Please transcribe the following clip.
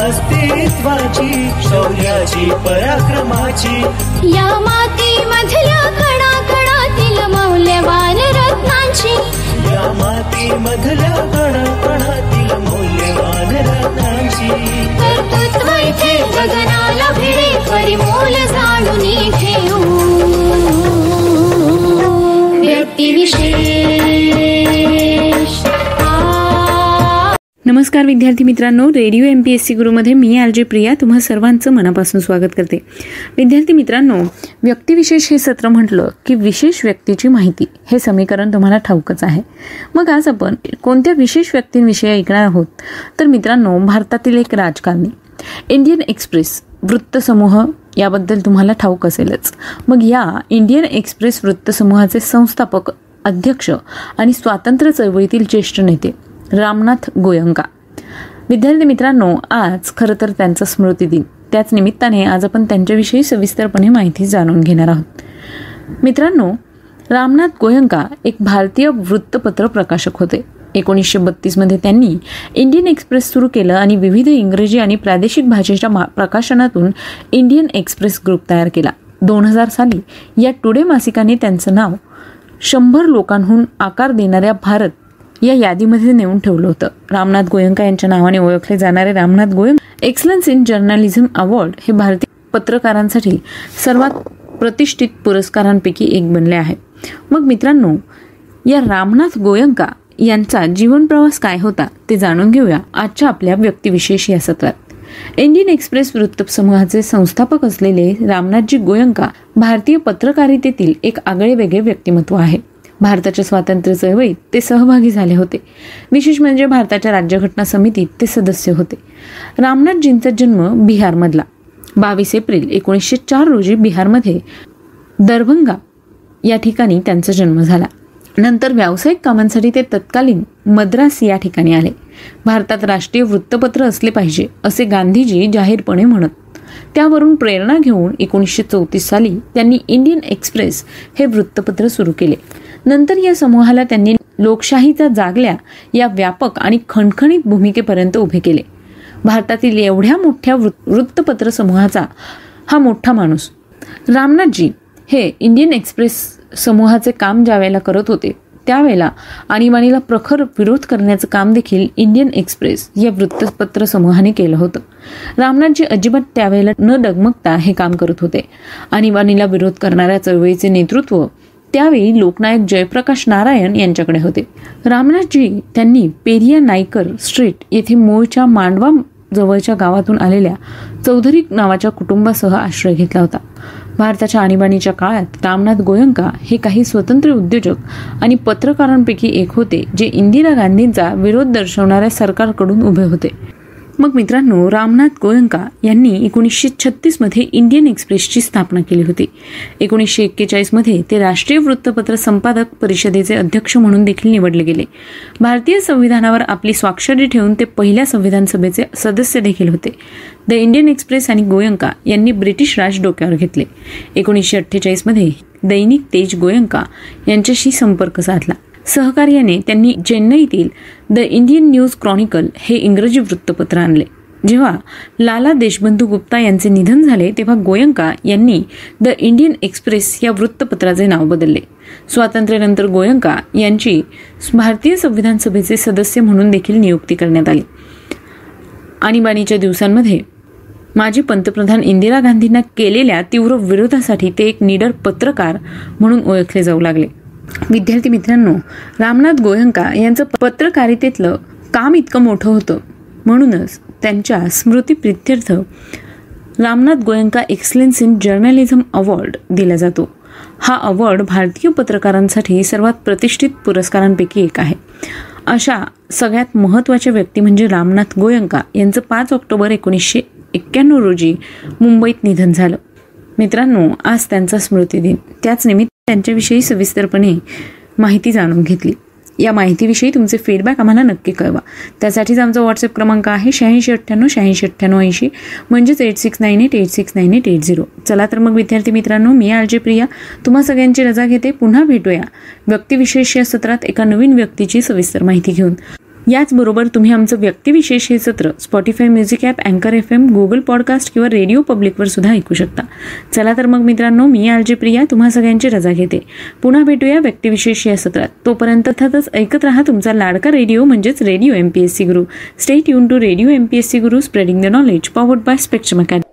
अस्तित्वाची शौर्याची पराक्रमाची या मातीमधल्या कणाकणातील मौल्यवान रत्नांची या मातीमधल्या कणाकणातील मौल्यवान रत्नांची कर्तृत्व इथे गगनाला भिडे परिमोल जाणून घेऊ व्यक्तिविशेष। नमस्कार विद्यार्थी मित्रांनो, रेडिओ MPSC गुरुमध्ये मी RJ प्रिया तुम्हा सर्वांचं मनापासून स्वागत करते। विद्यार्थी मित्रांनो, व्यक्तिविशेष हे सत्र म्हटलं की विशेष व्यक्तीची माहिती हे समीकरण तुम्हाला ठाऊकच आहे। मग आज आपण कोणत्या विशेष व्यक्तींविषयी ऐकणार आहोत तर मित्रांनो, भारतातील एक राजकारणी, इंडियन एक्सप्रेस वृत्तसमूह याबद्दल तुम्हाला ठाऊक असेलच। मग या इंडियन एक्सप्रेस वृत्तसमूहाचे संस्थापक, अध्यक्ष आणि स्वातंत्र्य चळवळीतील ज्येष्ठ नेते रामनाथ गोयंका। विद्यार्थी मित्रांनो, आज खरं तर त्यांचा स्मृतिदिन, त्याच निमित्ताने आज आपण त्यांच्याविषयी सविस्तरपणे माहिती जाणून घेणार आहोत। मित्रांनो, रामनाथ गोयंका एक भारतीय वृत्तपत्र प्रकाशक होते। 1932 मध्ये त्यांनी इंडियन एक्सप्रेस सुरू केलं आणि विविध इंग्रजी आणि प्रादेशिक भाषेच्या प्रकाशनातून इंडियन एक्सप्रेस ग्रुप तयार केला। 2000 साली या टुडे मासिकाने त्यांचं नाव 100 लोकांहून आकार देणाऱ्या भारत या यादीमध्ये नेऊन ठेवलं होतं। रामनाथ गोयंका यांच्या नावाने ओळखले जाणारे Ramnath Goenka excellence in journalism award हे भारतीय पत्रकारांसाठी सर्वात प्रतिष्ठित पुरस्कारांपैकी एक बनले आहे। मग मित्रांनो, या रामनाथ गोयंका यांचा जीवन प्रवास काय होता ते जाणून घेऊया आजच्या आपल्या व्यक्तिविशेष या सत्रात। इंडियन एक्सप्रेस वृत्तसमूहाचे संस्थापक असलेले रामनाथजी गोयंका भारतीय पत्रकारितेतील एक आगळेवेगळे व्यक्तिमत्व आहे। भारताच्या स्वातंत्र्य चळवळीत ते सहभागी झाले होते। विशेष म्हणजे भारताच्या राज्यघटना समितीत ते सदस्य होते। रामनाथजींचा जन्म बिहारमधला 22 एप्रिल 1904 रोजी बिहारमध्ये दरभंगा या ठिकाणी त्यांचा जन्म झाला। नंतर व्यावसायिक कामांसाठी ते तत्कालीन मद्रास या ठिकाणी आले। भारतात राष्ट्रीय वृत्तपत्र असले पाहिजे असे गांधीजी जाहीरपणे म्हणत। त्यावरून प्रेरणा घेऊन 1934 साली त्यांनी इंडियन एक्सप्रेस हे वृत्तपत्र सुरू केले। नंतर या समूहाला त्यांनी लोकशाहीचा जागल्या या व्यापक आणि खणखणीत भूमिकेपर्यंत उभे केले। भारतातील एवढ्या मोठ्या वृत्तपत्र समूहाचा हा मोठा माणूस रामनाथजी हे इंडियन एक्सप्रेस समूहाचे काम ज्यावेळेला करत होते त्यावेळेला आणीबाणीला प्रखर विरोध करण्याचं काम देखील इंडियन एक्सप्रेस या वृत्तपत्र समूहाने केलं होतं। रामनाथजी अजिबात त्यावेळेला न डगमगता हे काम करत होते। आणीबाणीला विरोध करणाऱ्या चळवळीचे नेतृत्व त्यावेळी लोकनायक जयप्रकाश नारायण यांच्याकडे होते। रामनाथजी त्यांनी पेरिया नाईकर स्ट्रीट येथे मूळच्या मांडवा जवळच्या गावातून आलेल्या चौधरी नावाच्या कुटुंबासह आश्रय घेतला होता। भारताच्या आणीबाणीच्या काळात रामनाथ गोयंका हे काही स्वतंत्र उद्योजक आणि पत्रकारांपैकी एक होते जे इंदिरा गांधींचा विरोध दर्शवणाऱ्या सरकारकडून उभे होते। मग मित्रांनो, रामनाथ गोयंका यांनी 1936 मध्ये इंडियन एक्सप्रेसची स्थापना केली होती। 1941 मध्ये ते राष्ट्रीय वृत्तपत्र संपादक परिषदेचे अध्यक्ष म्हणून देखील निवडले गेले। भारतीय संविधानावर आपली स्वाक्षरी ठेवून ते पहिल्या संविधान सभेचे सदस्य देखील होते। द इंडियन एक्सप्रेस आणि गोयंका यांनी ब्रिटिश राज डोक्यावर घेतले। 1948 मध्ये दैनिक तेज गोयंका यांच्याशी संपर्क साधला। सहकार्याने त्यांनी चेन्नईतील द इंडियन न्यूज क्रॉनिकल हे इंग्रजी वृत्तपत्र आणले। जेव्हा लाला देशबंधू गुप्ता यांचे निधन झाले तेव्हा गोयंका यांनी द इंडियन एक्सप्रेस या वृत्तपत्राचे नाव बदलले। स्वातंत्र्यानंतर गोयंका यांची भारतीय संविधान सभेचे सदस्य म्हणून देखील नियुक्ती करण्यात आली। आणीबाणीच्या दिवसांमध्ये माजी पंतप्रधान इंदिरा गांधींना केलेल्या तीव्र विरोधासाठी ते एक निडर पत्रकार म्हणून ओळखले जाऊ लागले। विद्यार्थी मित्रांनो, रामनाथ गोयंका यांचं पत्रकारितेतलं काम इतकं मोठं होतं म्हणूनच त्यांच्या स्मृतिप्रित्यर्थ Ramnath Goenka excellence in journalism award दिला जातो। हा अवॉर्ड भारतीय पत्रकारांसाठी सर्वात प्रतिष्ठित पुरस्कारांपैकी एक आहे। अशा सगळ्यात महत्त्वाच्या व्यक्ती म्हणजे रामनाथ गोयंका यांचं 5 ऑक्टोबर 1991 रोजी मुंबईत निधन झालं. मित्रांनो, आज त्यांचा स्मृतिदिन. त्याच निमित्त त्यांच्याविषयी सविस्तरपणे माहिती जाणून घेतली. या माहितीविषयी तुमचे फीडबॅक आम्हाला नक्की कळवा. त्यासाठीच आमचा व्हॉट्सअप क्रमांक आहे 8698 म्हणजेच 8698869880. चला तर मग विद्यार्थी मित्रांनो, मी आरजे प्रिया तुम्हा सगळ्यांची रजा घेते. पुन्हा भेटूया व्यक्तिविशेष या सत्रात एका नवीन व्यक्तीची सविस्तर माहिती घेऊन. याचबरोबर तुम्ही आमचं व्यक्तिविशेष हे सत्र स्पॉटिफाय म्युझिक ॲप, अँकर FM, गुगल पॉडकास्ट किंवा रेडिओ पब्लिकवर सुद्धा ऐकू शकता. चला तर मग मित्रांनो, मी आरजे प्रिया तुम्हा सगळ्यांची रजा घेते. पुन्हा भेटूया व्यक्तिविशेष या सत्रात. तोपर्यंत अर्थातच ऐकत राहा तुमचा लाडका रेडिओ म्हणजेच radio MPSC Guru. Stay tune to radio MPSC Guru, spreading the knowledge, powered by Spectrum academy.